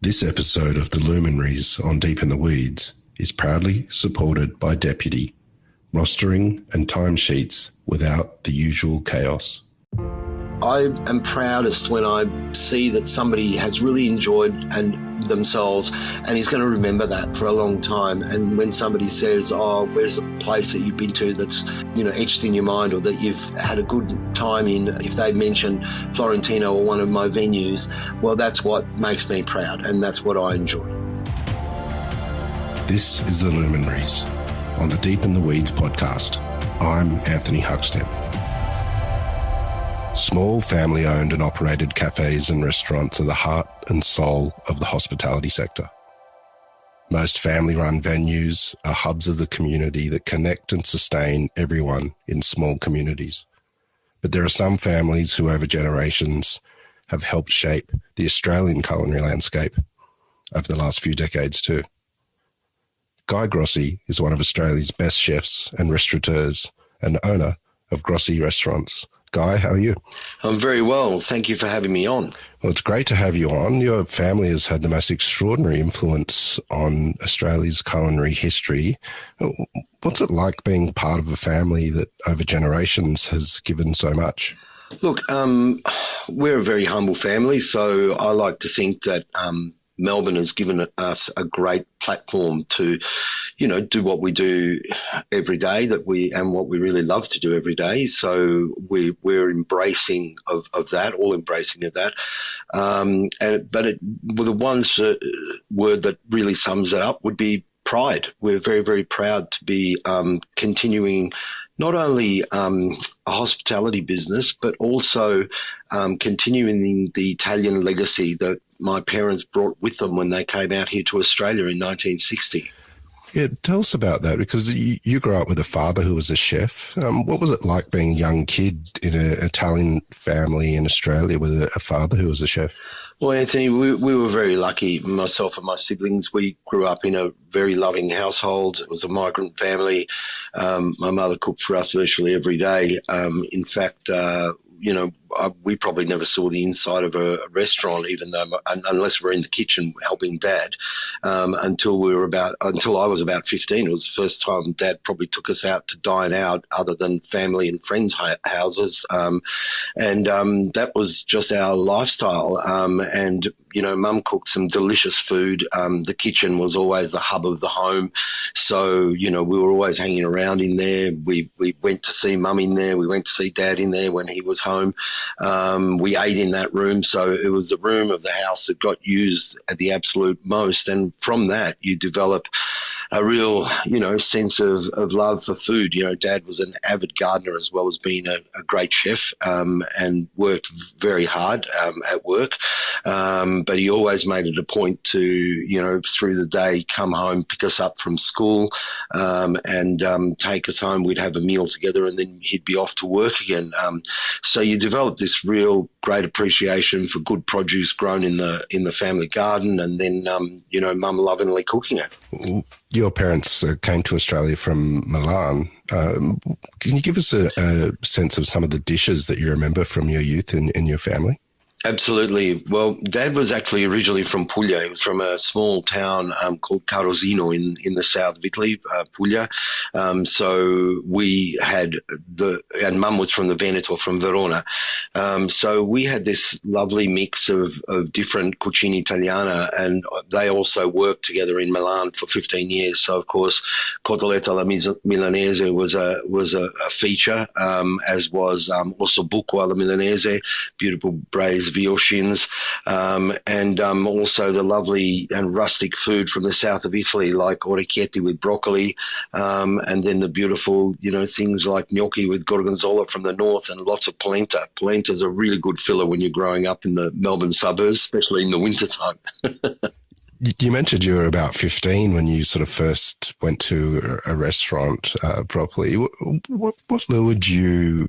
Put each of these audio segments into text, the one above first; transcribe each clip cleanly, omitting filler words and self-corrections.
This episode of the Luminaries on Deep in the Weeds is proudly supported by Deputy, rostering and timesheets without the usual chaos. I am proudest when I see that somebody has really enjoyed themselves and is going to remember that for a long time. And when somebody says, oh, where's a place that you've been to that's, etched in your mind or that you've had a good time in, if they mention Florentino or one of my venues, well, that's what makes me proud and that's what I enjoy. This is the Luminaries on the Deep in the Weeds podcast. I'm Anthony Huckstep. Small family-owned and operated cafes and restaurants are the heart and soul of the hospitality sector. Most family-run venues are hubs of the community that connect and sustain everyone in small communities. But there are some families who over generations have helped shape the Australian culinary landscape over the last few decades too. Guy Grossi is one of Australia's best chefs and restaurateurs and owner of Grossi Restaurants. Guy, how are you? I'm very well. Thank you for having me on. Well, it's great to have you on. Your family has had the most extraordinary influence on Australia's culinary history. What's it like being part of a family that over generations has given so much? Look, we're a very humble family, so I like to think that Melbourne has given us a great platform to, do what we do every day and what we really love to do every day. So we're embracing of that, all embracing of that. The word that really sums it up would be pride. We're very, very proud to be continuing not only a hospitality business, but also continuing the Italian legacy that my parents brought with them when they came out here to Australia in 1960. Yeah, tell us about that, because you grew up with a father who was a chef. What was it like being a young kid in an Italian family in Australia with a father who was a chef? Well, Anthony, we were very lucky, myself and my siblings. We grew up in a very loving household. It was a migrant family. My mother cooked for us virtually every day. In fact, we probably never saw the inside of a restaurant, unless we're in the kitchen helping Dad, until I was about 15. It was the first time Dad probably took us out to dine out other than family and friends' houses. That was just our lifestyle. Mum cooked some delicious food. The kitchen was always the hub of the home. So, we were always hanging around in there. We went to see Mum in there. We went to see Dad in there when he was home. We ate in that room. So it was the room of the house that got used at the absolute most. And from that, you develop a real, sense of love for food. Dad was an avid gardener as well as being a great chef, and worked very hard at work. But he always made it a point to, through the day, come home, pick us up from school, and take us home. We'd have a meal together and then he'd be off to work again. So you develop this real great appreciation for good produce grown in the family garden, and then, Mum lovingly cooking it. Your parents came to Australia from Milan. Can you give us a sense of some of the dishes that you remember from your youth in your family? Absolutely. Well, Dad was actually originally from Puglia. He was from a small town called Carosino in the south of Italy, Puglia. So we had and Mum was from the Veneto, from Verona. So we had this lovely mix of different cucina italiana, and they also worked together in Milan for 15 years. So, of course, cotoletta alla Milanese was a feature, as was also bucco alla Milanese, beautiful braised veal shins, and also the lovely and rustic food from the south of Italy, like orecchietti with broccoli, and then the beautiful, things like gnocchi with gorgonzola from the north, and lots of polenta. Polenta is a really good filler when you're growing up in the Melbourne suburbs, especially in the wintertime. You mentioned you were about 15 when you sort of first went to a restaurant properly. What lured you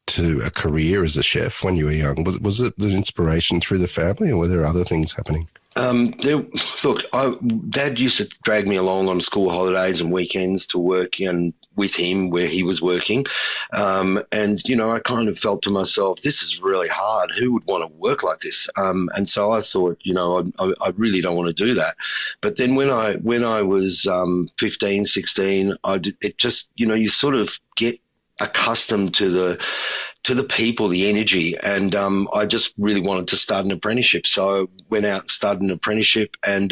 to a career as a chef when you were young? Was it the inspiration through the family, or were there other things happening? Dad used to drag me along on school holidays and weekends to work and with him where he was working. And, you know, I kind of felt to myself, this is really hard. Who would want to work like this? And so I thought, you know, I really don't want to do that. But then when I was 15, 16, it just, you know, you sort of get accustomed to the people, the energy, and I just really wanted to start an apprenticeship. So I went out and started an apprenticeship, and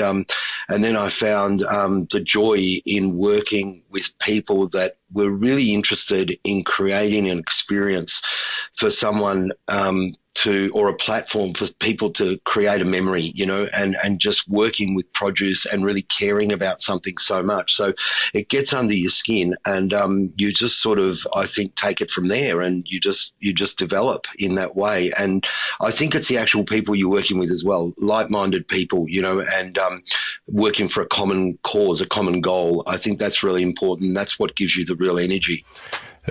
then I found the joy in working with people that were really interested in creating an experience for someone or a platform for people to create a memory, you know, and just working with produce and really caring about something so much. So it gets under your skin, and you just sort of, I think, take it from there, and you just develop in that way. And I think it's the actual people you're working with as well, like-minded people, you know, and working for a common cause, a common goal. I think that's really important. That's what gives you the real energy.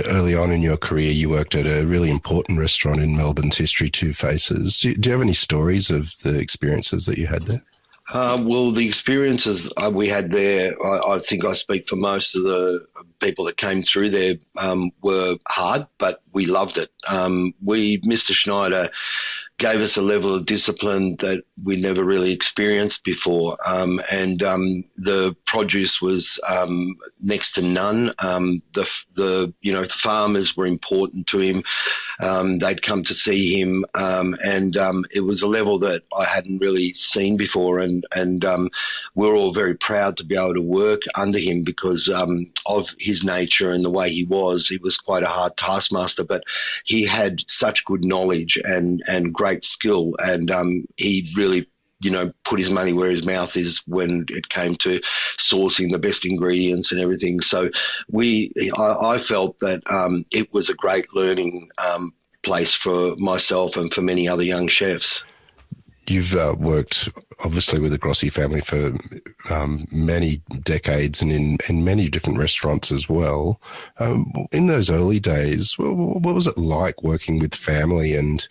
Early on in your career, you worked at a really important restaurant in Melbourne's history, Two Faces. Do you have any stories of the experiences that you had there? Well, the experiences we had there, I think I speak for most of the people that came through there, were hard, but we loved it. Mr. Schneider gave us a level of discipline that we never really experienced before. And the produce was next to none. The farmers were important to him. They'd come to see him, and it was a level that I hadn't really seen before. And we're all very proud to be able to work under him because of his nature and the way he was. He was quite a hard taskmaster, but he had such good knowledge and great skill, and he really, you know, put his money where his mouth is when it came to sourcing the best ingredients and everything. So I felt that it was a great learning place for myself and for many other young chefs. You've worked obviously with the Grossi family for many decades and in many different restaurants as well. In those early days, what was it like working with family and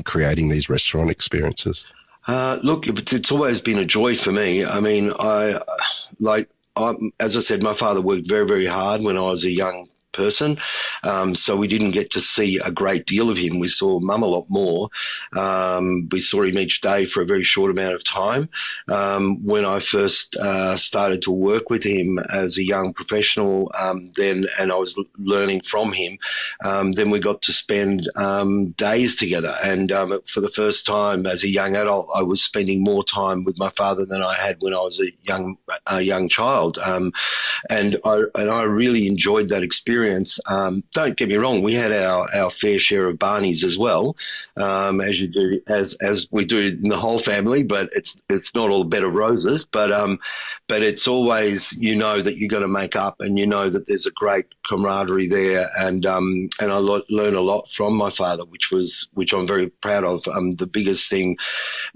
creating these restaurant experiences? Look, it's always been a joy for me. I mean, as I said, my father worked very, very hard when I was a young person, so we didn't get to see a great deal of him. We saw Mum a lot more. We saw him each day for a very short amount of time. When I first started to work with him as a young professional, and I was learning from him, then we got to spend days together. And for the first time as a young adult, I was spending more time with my father than I had when I was a young child. And I really enjoyed that experience. Don't get me wrong, we had our fair share of Barneys as well, as you do, as we do in the whole family. But it's not all a bed of roses. But it's always, you know, that you're going to make up, and you know that there's a great camaraderie there. And I learned a lot from my father, which I'm very proud of. The biggest thing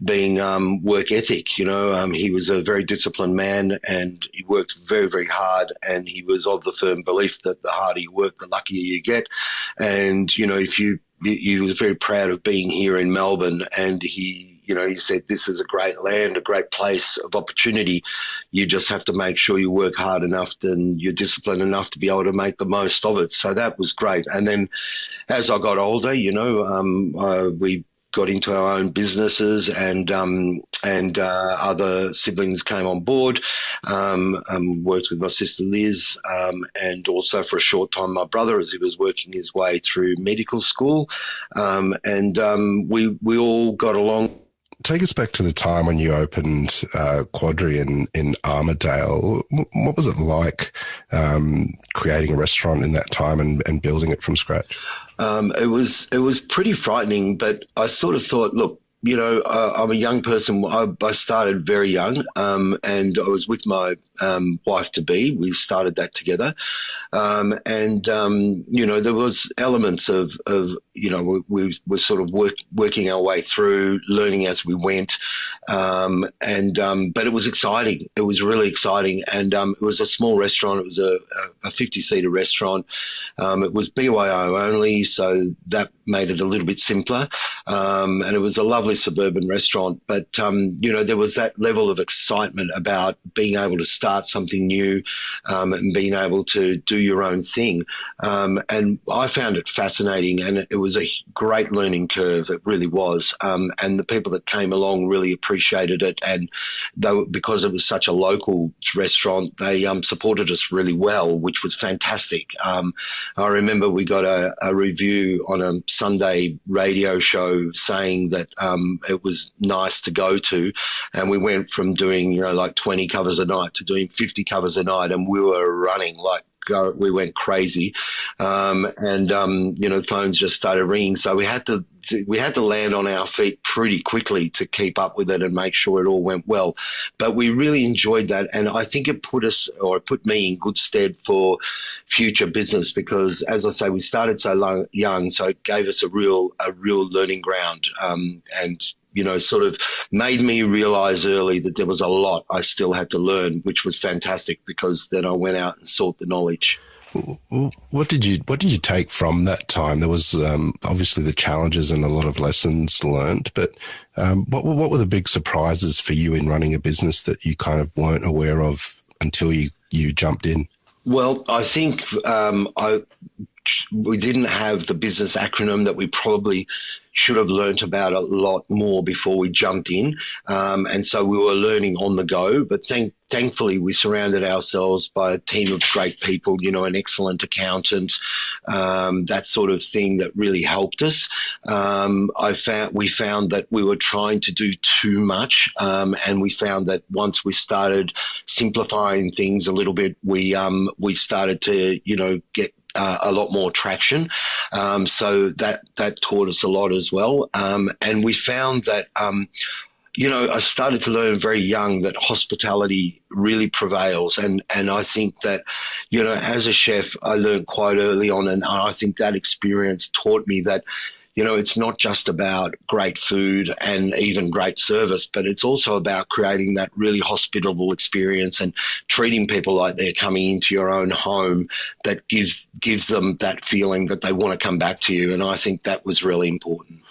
being work ethic. You know, he was a very disciplined man, and he worked very, very hard. And he was of the firm belief that the harder you work, the luckier you get. And, you know, he was very proud of being here in Melbourne, and he said, this is a great land, a great place of opportunity. You just have to make sure you work hard enough and you're disciplined enough to be able to make the most of it. So that was great. And then as I got older, you know, we got into our own businesses, and other siblings came on board. Worked with my sister Liz, and also for a short time my brother, as he was working his way through medical school, and we all got along. Take us back to the time when you opened Quadri in Armidale. What was it like creating a restaurant in that time and building it from scratch? It was pretty frightening, but I sort of thought, look, you know, I'm a young person. I started very young, and I was with my wife-to-be. We started that together. And you know, there was elements of you know, we were sort of working our way through, learning as we went. But it was exciting. It was really exciting. And it was a small restaurant. It was a 50-seater restaurant. It was BYO only, so that made it a little bit simpler. And it was a lovely fairly suburban restaurant, but, there was that level of excitement about being able to start something new and being able to do your own thing. And I found it fascinating, and it was a great learning curve. It really was. And the people that came along really appreciated it. And because it was such a local restaurant, they supported us really well, which was fantastic. I remember we got a review on a Sunday radio show saying that it was nice to go to, and we went from doing like 20 covers a night to doing 50 covers a night, and we were running like we went crazy, and the phones just started ringing. So we had to land on our feet pretty quickly to keep up with it and make sure it all went well. But we really enjoyed that, and I think it put me in good stead for future business because, as I say, we started so young, so it gave us a real learning ground, and sort of made me realize early that there was a lot I still had to learn, which was fantastic because then I went out and sought the knowledge. What did you take from that time? There was obviously the challenges and a lot of lessons learned, but what were the big surprises for you in running a business that you kind of weren't aware of until you jumped in? Well, I think we didn't have the business acronym that we probably should have learnt about a lot more before we jumped in. And so we were learning on the go, but thankfully we surrounded ourselves by a team of great people, an excellent accountant, that sort of thing that really helped us. We found that we were trying to do too much, and we found that once we started simplifying things a little bit, we started to, get a lot more traction. So that taught us a lot as well. And we found that, I started to learn very young that hospitality really prevails. And I think that, as a chef, I learned quite early on, and I think that experience taught me that, it's not just about great food and even great service, but it's also about creating that really hospitable experience and treating people like they're coming into your own home that gives them that feeling that they want to come back to you. And I think that was really important.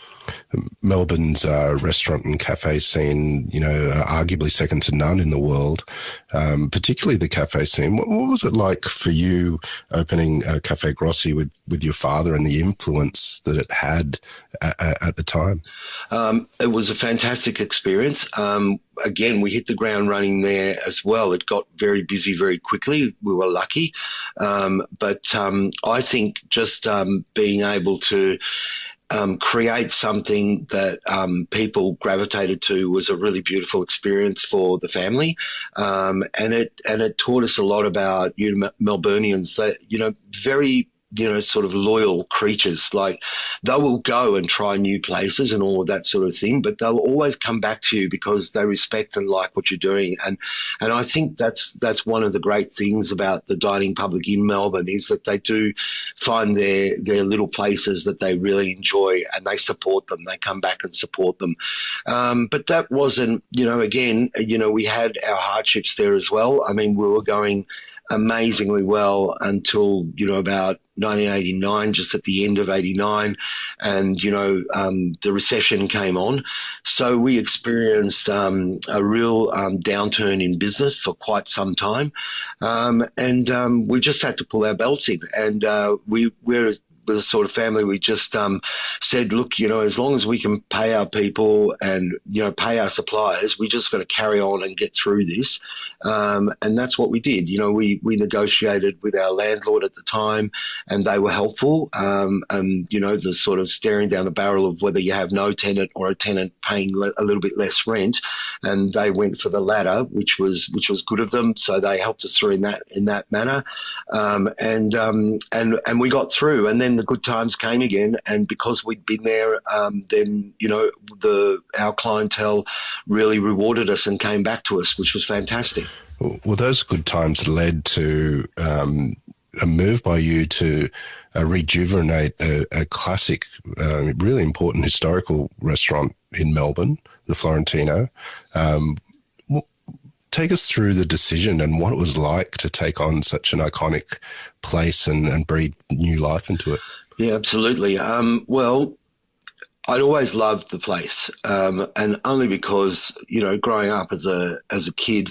Melbourne's restaurant and cafe scene, arguably second to none in the world, particularly the cafe scene. What was it like for you opening Caffé Grossi with your father and the influence that it had at the time? It was a fantastic experience. Again, we hit the ground running there as well. It got very busy very quickly. We were lucky. But I think just being able to create something that people gravitated to was a really beautiful experience for the family, and it taught us a lot about Melburnians that very sort of loyal creatures. Like they will go and try new places and all of that sort of thing, but they'll always come back to you because they respect and like what you're doing. And I think that's one of the great things about the dining public in Melbourne is that they do find their little places that they really enjoy and they support them. They come back and support them. But that wasn't, again, we had our hardships there as well. I mean, we were going amazingly well until, about 1989, just at the end of 89, and, the recession came on. So we experienced a real downturn in business for quite some time. And we just had to pull our belts in. And we're the sort of family we just said, look, as long as we can pay our people and, pay our suppliers, we just got to carry on and get through this. And that's what we did. We negotiated with our landlord at the time and they were helpful. And, the sort of staring down the barrel of whether you have no tenant or a tenant paying a little bit less rent. And they went for the latter, which was good of them. So they helped us through in that manner. And we got through, and then the good times came again. And because we'd been there, then, our clientele really rewarded us and came back to us, which was fantastic. Well, those good times led to a move by you to rejuvenate a classic, really important historical restaurant in Melbourne, the Florentino. Take us through the decision and what it was like to take on such an iconic place and breathe new life into it. Yeah, absolutely. Well, I'd always loved the place, and only because, growing up as a kid,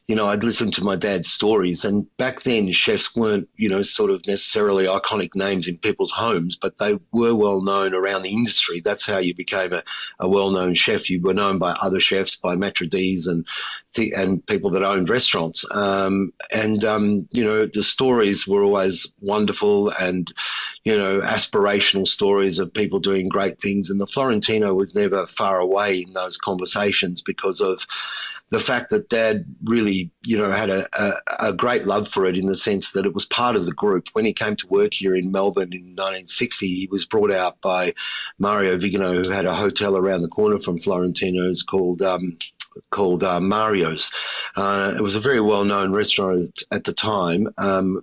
I'd listened to my dad's stories, and back then chefs weren't, sort of necessarily iconic names in people's homes, but they were well known around the industry. That's how you became a well-known chef. You were known by other chefs, by maitre d's and people that owned restaurants. The stories were always wonderful and, aspirational stories of people doing great things. And the Florentino was never far away in those conversations because of the fact that Dad really, had a great love for it, in the sense that it was part of the group. When he came to work here in Melbourne in 1960, he was brought out by Mario Vigano, who had a hotel around the corner from Florentino's called Mario's. It was a very well-known restaurant at the time.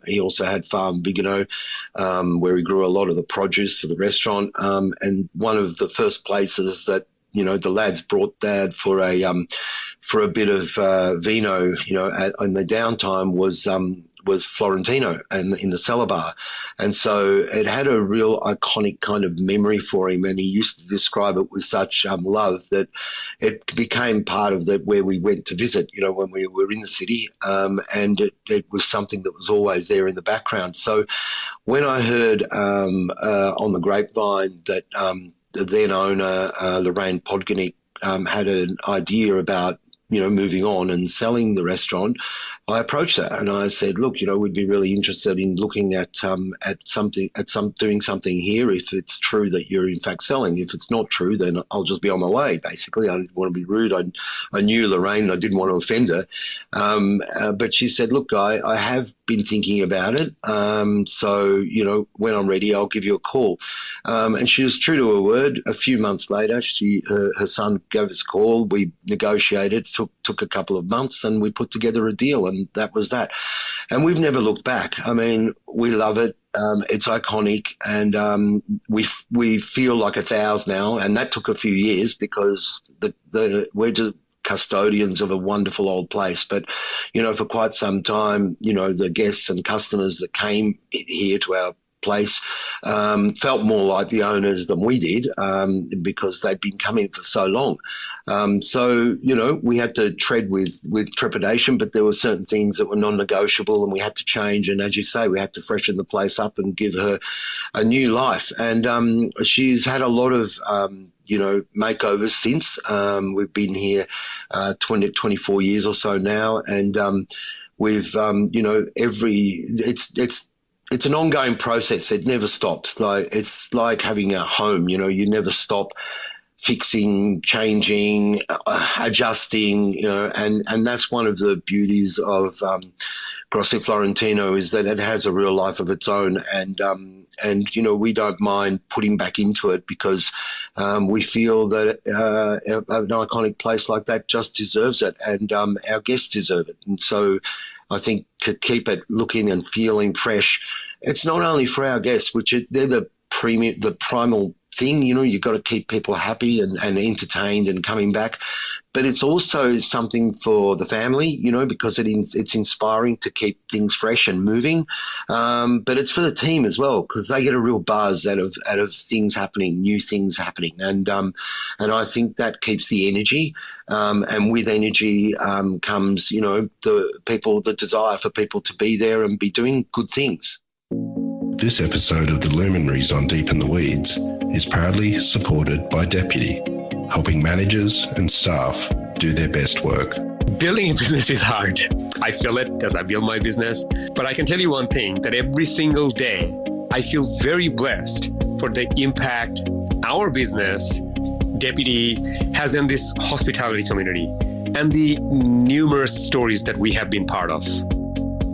He also had Farm Vigano, where he grew a lot of the produce for the restaurant. And one of the first places that the lads brought Dad for a bit of vino, in the downtime was Florentino and in the cellar bar. And so it had a real iconic kind of memory for him, and he used to describe it with such love that it became part of where we went to visit, when we were in the city, and it was something that was always there in the background. So when I heard on the grapevine that the then owner, Lorraine Podgonick, had an idea about moving on and selling the restaurant, I approached her and I said, look, we'd be really interested in looking at doing something here if it's true that you're in fact selling. If it's not true, then I'll just be on my way, basically. I didn't want to be rude. I knew Lorraine. I didn't want to offend her. But she said, look, I have been thinking about it. So, when I'm ready, I'll give you a call. And she was true to her word. A few months later, her son gave us a call. We negotiated, took a couple of months, and we put together a deal, and that was that. And we've never looked back. I mean, we love it. It's iconic, and we feel like it's ours now. And that took a few years because we're just custodians of a wonderful old place. But, for quite some time, the guests and customers that came here to our place felt more like the owners than we did, because they'd been coming for so long. So, we had to tread with trepidation, but there were certain things that were non-negotiable and we had to change. And as you say, we had to freshen the place up and give her a new life. And she's had a lot of makeovers since. We've been here 24 years or so now, and we've it's an ongoing process. It never stops. It's like having a home. You never stop fixing, changing, adjusting. And that's one of the beauties of Grossi Florentino, is that it has a real life of its own. And we don't mind putting back into it because we feel that an iconic place like that just deserves it, and our guests deserve it. And so I think to keep it looking and feeling fresh, it's not only for our guests, they're the primal thing. You've got to keep people happy and entertained and coming back. But it's also something for the family, because it's inspiring to keep things fresh and moving. But it's for the team as well, because they get a real buzz out of things happening, new things happening. And I think that keeps the energy. And with energy comes, the desire for people to be there and be doing good things. This episode of the Luminaries on Deep in the Weeds is proudly supported by Deputy, helping managers and staff do their best work. Building a business is hard. I feel it as I build my business. But I can tell you one thing, that every single day, I feel very blessed for the impact our business, Deputy, has in this hospitality community and the numerous stories that we have been part of.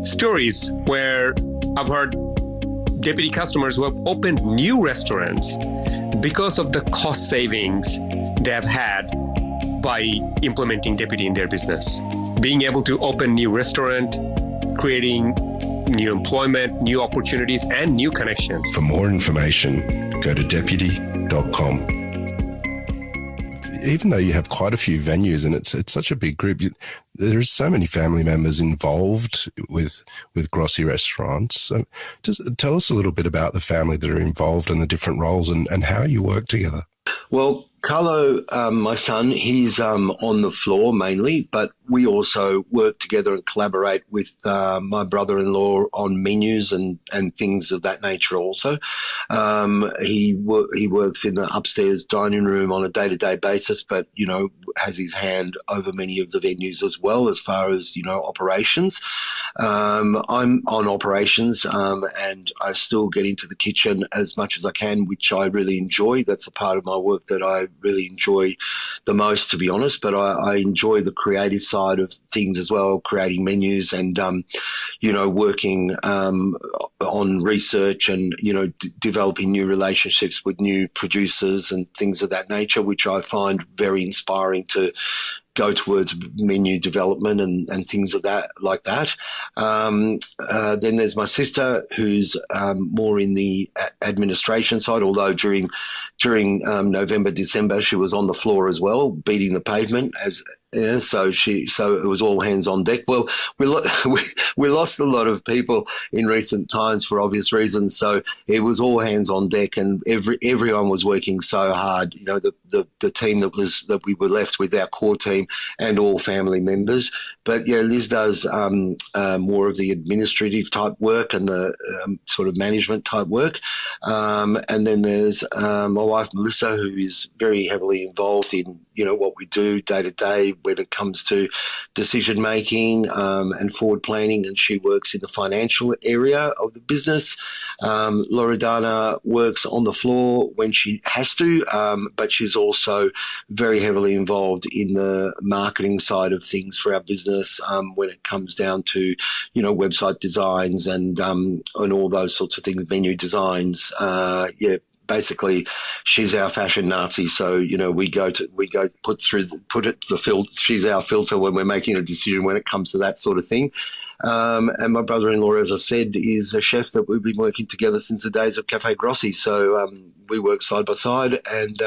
Stories where I've heard Deputy customers who have opened new restaurants because of the cost savings they have had by implementing Deputy in their business. Being able to open new restaurant, creating new employment, new opportunities, and new connections. For more information, go to deputy.com. Even though you have quite a few venues and it's such a big group, there's so many family members involved with Grossi Restaurants. So just tell us a little bit about the family that are involved and the different roles and how you work together. Well, Carlo, my son, he's on the floor mainly, but we also work together and collaborate with my brother-in-law on menus and things of that nature also. He works in the upstairs dining room on a day-to-day basis, but, has his hand over many of the venues as well as far as, operations. I'm on operations and I still get into the kitchen as much as I can, which I really enjoy. That's a part of my work that I really enjoy the most, to be honest, but I enjoy the creative side of things as well, creating menus and, working on research and, developing new relationships with new producers and things of that nature, which I find very inspiring to go towards menu development and things of that like that. Then there's my sister, who's more in the administration side. Although during November, December, she was on the floor as well, beating the pavement so it was all hands on deck. Well, we lost a lot of people in recent times for obvious reasons, so it was all hands on deck, and everyone was working so hard. The team that we were left with, our core team, and all family members. But yeah, Liz does more of the administrative type work and the sort of management type work, and then there's my wife Melissa, who is very heavily involved in what we do day to day when it comes to decision making and forward planning, and she works in the financial area of the business. Loredana works on the floor when she has to, but she's also very heavily involved in the marketing side of things for our business when it comes down to website designs and all those sorts of things, menu designs. Basically, she's our fashion Nazi. So we go put it the filter. She's our filter when we're making a decision when it comes to that sort of thing. And my brother-in-law, as I said, is a chef that we've been working together since the days of Caffé Grossi. So we work side by side, and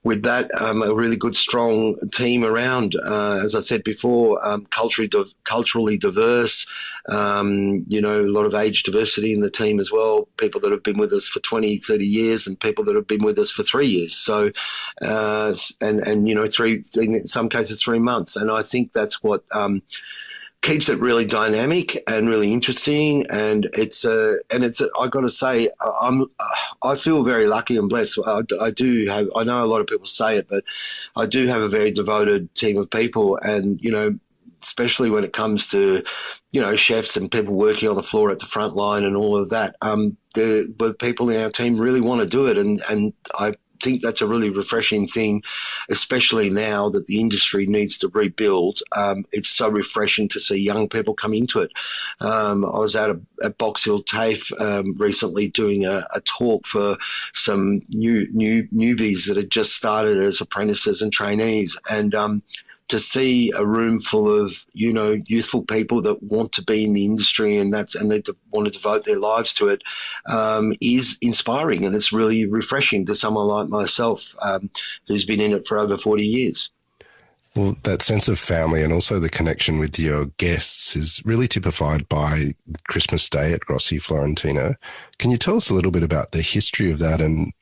with that, a really good, strong team around. As I said before, culturally diverse, a lot of age diversity in the team as well, people that have been with us for 20, 30 years and people that have been with us for 3 years. So, in some cases, 3 months. And I think that's what keeps it really dynamic and really interesting. And I got to say, I feel very lucky and blessed. I know a lot of people say it, but I do have a very devoted team of people, and, especially when it comes to, chefs and people working on the floor at the front line and all of that. The people in our team really want to do it. And I think that's a really refreshing thing, especially now that the industry needs to rebuild. It's so refreshing to see young people come into it. I was at Box Hill TAFE recently doing a talk for some newbies that had just started as apprentices and trainees, and to see a room full of, youthful people that want to be in the industry and they want to devote their lives to it is inspiring, and it's really refreshing to someone like myself who's been in it for over 40 years. Well, that sense of family and also the connection with your guests is really typified by Christmas Day at Grossi Florentino. Can you tell us a little bit about the history of that and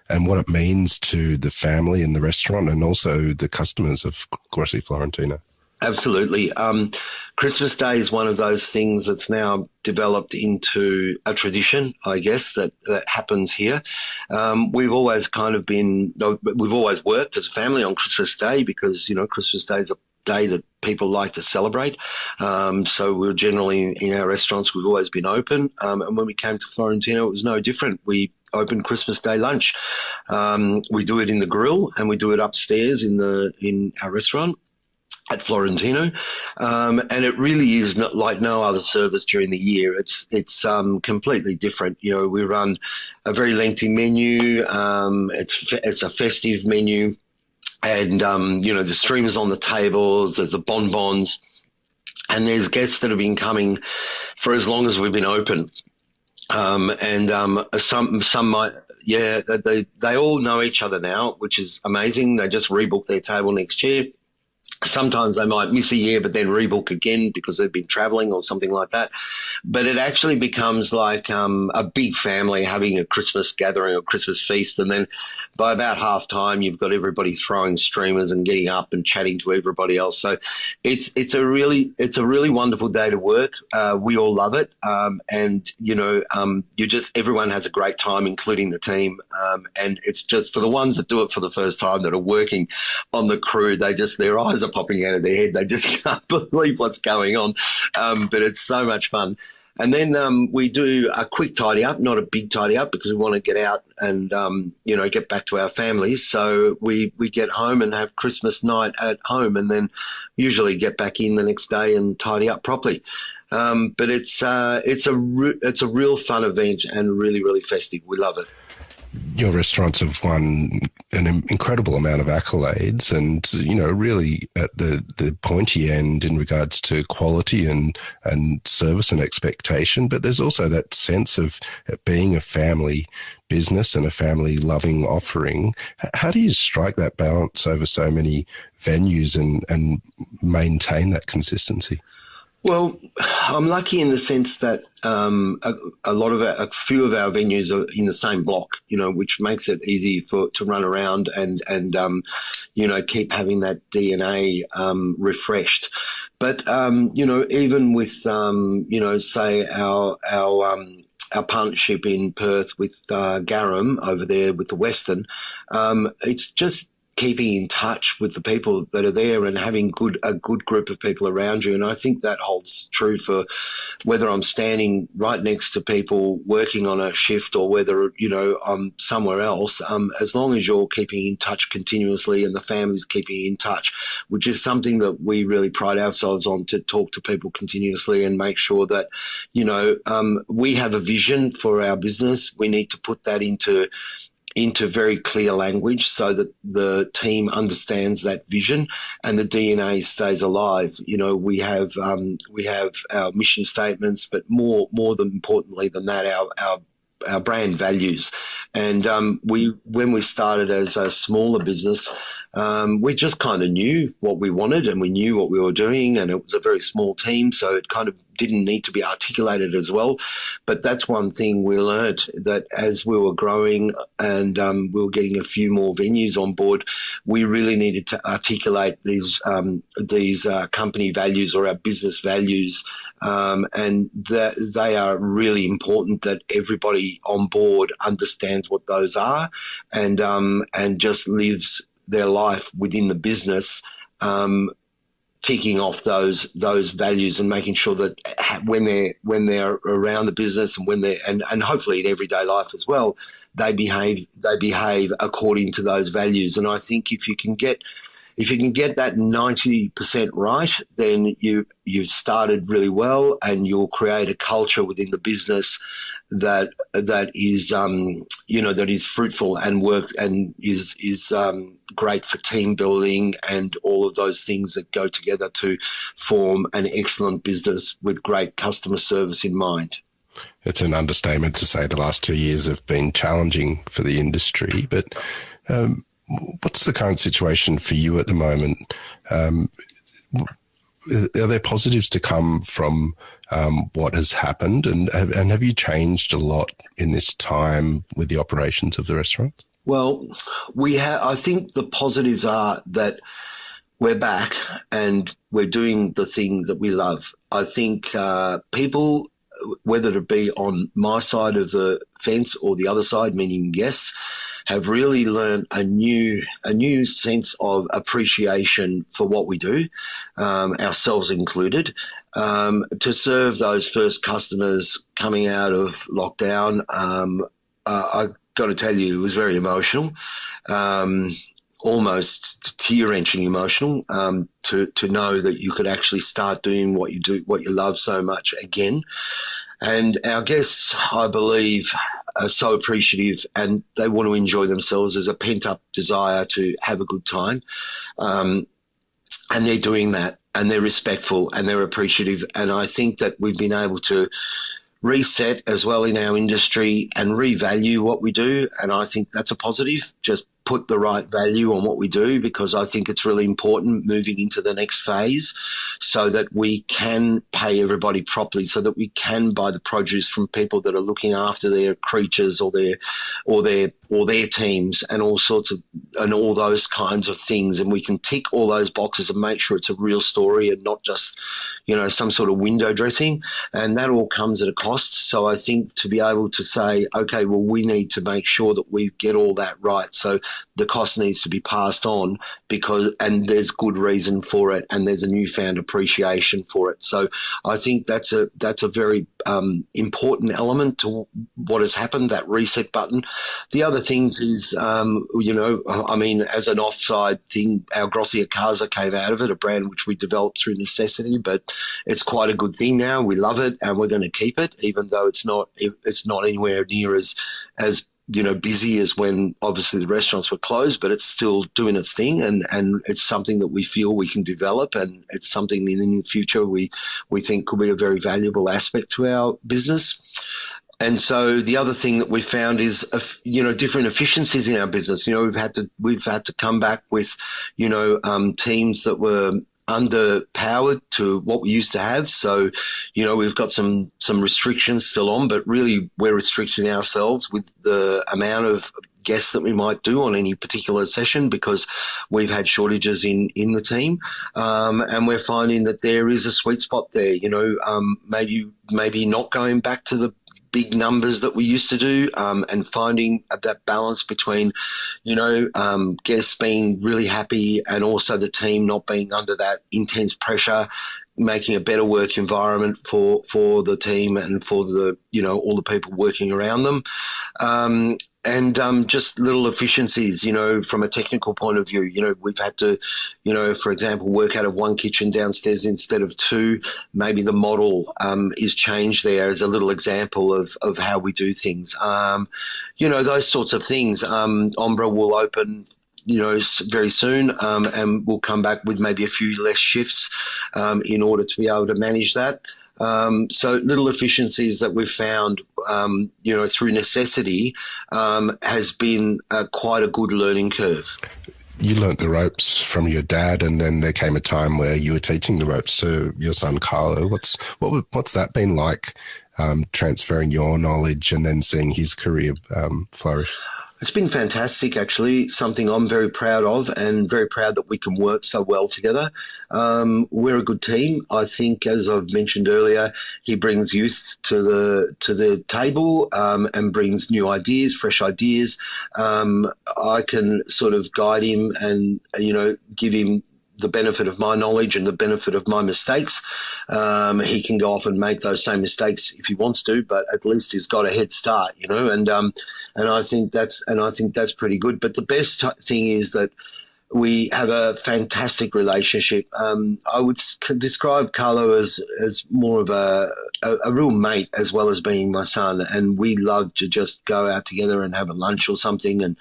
what it means to the family in the restaurant and also the customers of Grossi Florentino? Absolutely. Christmas Day is one of those things that's now developed into a tradition, I guess, that happens here. We've always worked as a family on Christmas Day because, Christmas Day is a day that people like to celebrate. So we're generally in our restaurants, we've always been open. And when we came to Florentino, it was no different. We opened Christmas Day lunch. We do it in the grill and we do it upstairs in our restaurant at Florentino, and it really is not like no other service during the year. It's completely different. We run a very lengthy menu. It's a festive menu, and the streamers on the tables. There's the bonbons, and there's guests that have been coming for as long as we've been open. Some might. Yeah, they all know each other now, which is amazing. They just rebook their table next year. Sometimes they might miss a year but then rebook again because they've been travelling or something like that. But it actually becomes like a big family having a Christmas gathering or Christmas feast, and then by about half time you've got everybody throwing streamers and getting up and chatting to everybody else. So it's a really wonderful day to work. We all love it, and everyone has a great time, including the team. And it's just for the ones that do it for the first time that are working on the crew, their eyes are popping out of their head. They just can't believe what's going on. But it's so much fun. And then we do a quick tidy up, not a big tidy up, because we want to get out and, get back to our families. So we get home and have Christmas night at home, and then usually get back in the next day and tidy up properly. But it's a real fun event and really, really festive. We love it. Your restaurants have won an incredible amount of accolades and, really at the pointy end in regards to quality and service and expectation. But there's also that sense of it being a family business and a family loving offering. How do you strike that balance over so many venues and maintain that consistency? Well, I'm lucky in the sense that a few of our venues are in the same block, which makes it easy to run around and keep having that DNA refreshed. But even with say our partnership in Perth with Garum over there with the Western, it's just keeping in touch with the people that are there and having a good group of people around you. And I think that holds true for whether I'm standing right next to people working on a shift or whether, I'm somewhere else, as long as you're keeping in touch continuously and the family's keeping in touch, which is something that we really pride ourselves on, to talk to people continuously and make sure that, we have a vision for our business. We need to put that into very clear language so that the team understands that vision and the DNA stays alive. We have our mission statements, but more than importantly than that, our brand values. And when we started as a smaller business, we just kind of knew what we wanted and we knew what we were doing, and it was a very small team, so it kind of didn't need to be articulated as well. But that's one thing we learned, that as we were growing and we were getting a few more venues on board, we really needed to articulate these company values or our business values, and that they are really important, that everybody on board understands what those are and just lives their life within the business, ticking off those values and making sure that when they're around the business and when they're and hopefully in everyday life as well, they behave according to those values. And I think if you can get that 90% right, then you've started really well, and you'll create a culture within the business that is fruitful and works and is great for team building and all of those things that go together to form an excellent business with great customer service in mind. It's an understatement to say the last 2 years have been challenging for the industry, but what's the current situation for you at the moment? Are there positives to come from what has happened, and have you changed a lot in this time with the operations of the restaurant? Well, I think the positives are that we're back and we're doing the thing that we love. I think people, whether it be on my side of the fence or the other side, meaning guests, have really learned a new sense of appreciation for what we do, ourselves included, to serve those first customers coming out of lockdown. I got to tell you, it was very emotional, almost tear-wrenching emotional, to know that you could actually start doing what you love so much again. And our guests, I believe, are so appreciative, and they want to enjoy themselves. There's a pent-up desire to have a good time, and they're doing that, and they're respectful and they're appreciative. And I think that we've been able to reset as well in our industry and revalue what we do, and I think that's a positive. Just put the right value on what we do, because I think it's really important moving into the next phase so that we can pay everybody properly, so that we can buy the produce from people that are looking after their creatures or their teams and all sorts of, and all those kinds of things. And we can tick all those boxes and make sure it's a real story and not just, some sort of window dressing. And that all comes at a cost. So I think to be able to say, okay, well, we need to make sure that we get all that right. So the cost needs to be passed on and there's good reason for it, and there's a newfound appreciation for it. So I think that's a very important element to what has happened, that reset button. The other things is, as an offside thing, our Grossi a Casa came out of it, a brand which we developed through necessity, but it's quite a good thing now. We love it and we're going to keep it, even though it's not anywhere near as busy as when obviously the restaurants were closed, but it's still doing its thing, and it's something that we feel we can develop, and it's something in the future we think could be a very valuable aspect to our business. And so the other thing that we found is, different efficiencies in our business. We've had to come back with, teams that were underpowered to what we used to have. So, we've got some restrictions still on, but really we're restricting ourselves with the amount of guests that we might do on any particular session, because we've had shortages in the team. And we're finding that there is a sweet spot there, maybe not going back to the big numbers that we used to do, and finding that balance between, guests being really happy and also the team not being under that intense pressure, making a better work environment for the team and for the, all the people working around them. And just little efficiencies, from a technical point of view. We've had to, for example, work out of one kitchen downstairs instead of two. Maybe the model is changed there as a little example of how we do things. Those sorts of things. Ombra will open very soon, and we'll come back with maybe a few less shifts in order to be able to manage that. So little efficiencies that we've found, through necessity, has been quite a good learning curve. You learnt the ropes from your dad, and then there came a time where you were teaching the ropes to your son Carlo. What's that been like, transferring your knowledge and then seeing his career flourish? It's been fantastic, actually, something I'm very proud of, and very proud that we can work so well together. We're a good team. I think, as I've mentioned earlier, he brings youth to the table, and brings new ideas, fresh ideas. I can sort of guide him and, give him the benefit of my knowledge and the benefit of my mistakes. He can go off and make those same mistakes if he wants to, but at least he's got a head start, and I think that's pretty good. But the best thing is that we have a fantastic relationship. I would describe Carlo as more of a real mate as well as being my son, and we love to just go out together and have a lunch or something,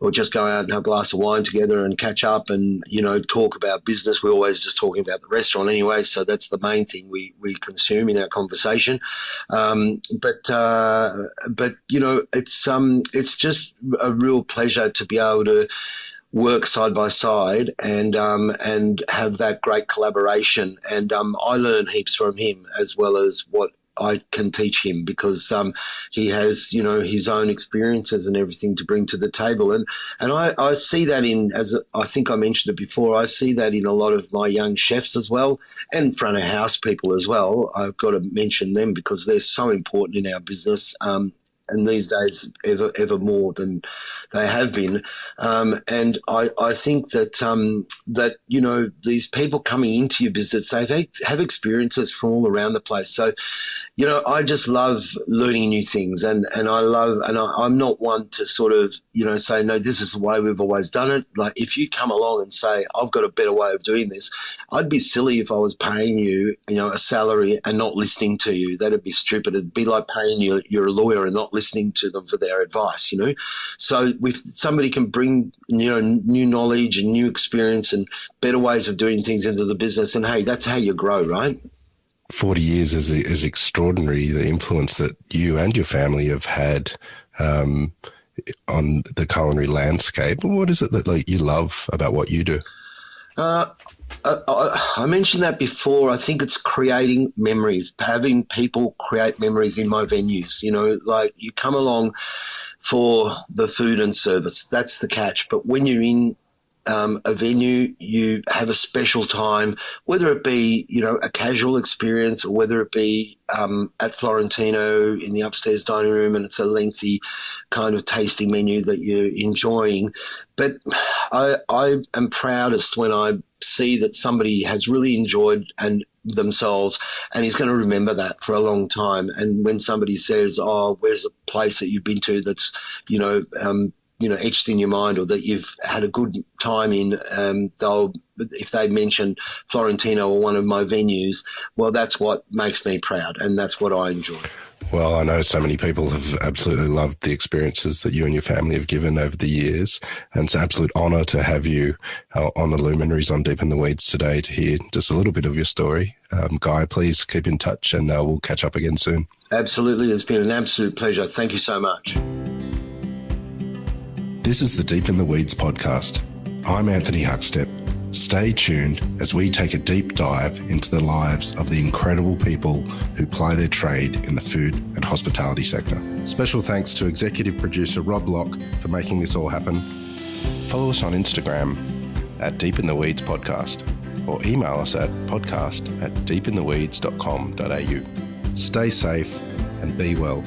or just go out and have a glass of wine together and catch up and, talk about business. We're always just talking about the restaurant anyway, so that's the main thing we consume in our conversation. But it's just a real pleasure to be able to work side by side and have that great collaboration. And I learn heaps from him as well as what I can teach him, because he has, his own experiences and everything to bring to the table. And I see that as I think I mentioned it before, I see that in a lot of my young chefs as well, and front of house people as well. I've got to mention them because they're so important in our business. And these days, ever more than they have been. And I think that these people coming into your business, they have experiences from all around the place. So, I just love learning new things, and I'm not one to sort of, say, no, this is the way we've always done it. Like, if you come along and say, I've got a better way of doing this, I'd be silly if I was paying you, a salary and not listening to you. That'd be stupid. It'd be like paying you're a lawyer and not listening to them for their advice, So if somebody can bring, new knowledge and new experience and better ways of doing things into the business, and hey, that's how you grow, right? 40 years is extraordinary, the influence that you and your family have had on the culinary landscape. What is it that you love about what you do? I mentioned that before. I think it's creating memories, having people create memories in my venues. You come along for the food and service. That's the catch. But when you're in a venue, you have a special time, whether it be, a casual experience or whether it be at Florentino in the upstairs dining room and it's a lengthy kind of tasting menu that you're enjoying. But I am proudest when I see that somebody has really enjoyed themselves and is going to remember that for a long time. And when somebody says, "Oh, where's a place that you've been to that's, etched in your mind or that you've had a good time in," if they mention Florentino or one of my venues, well, that's what makes me proud and that's what I enjoy. Well, I know so many people have absolutely loved the experiences that you and your family have given over the years, and it's an absolute honour to have you on the Luminaries on Deep in the Weeds today to hear just a little bit of your story. Guy, please keep in touch and we'll catch up again soon. Absolutely. It's been an absolute pleasure. Thank you so much. This is the Deep in the Weeds podcast. I'm Anthony Huckstep. Stay tuned as we take a deep dive into the lives of the incredible people who ply their trade in the food and hospitality sector. Special thanks to executive producer Rob Locke for making this all happen. Follow us on Instagram at Deep in the Weeds Podcast or email us at podcast@deepintheweeds.com.au. Stay safe and be well.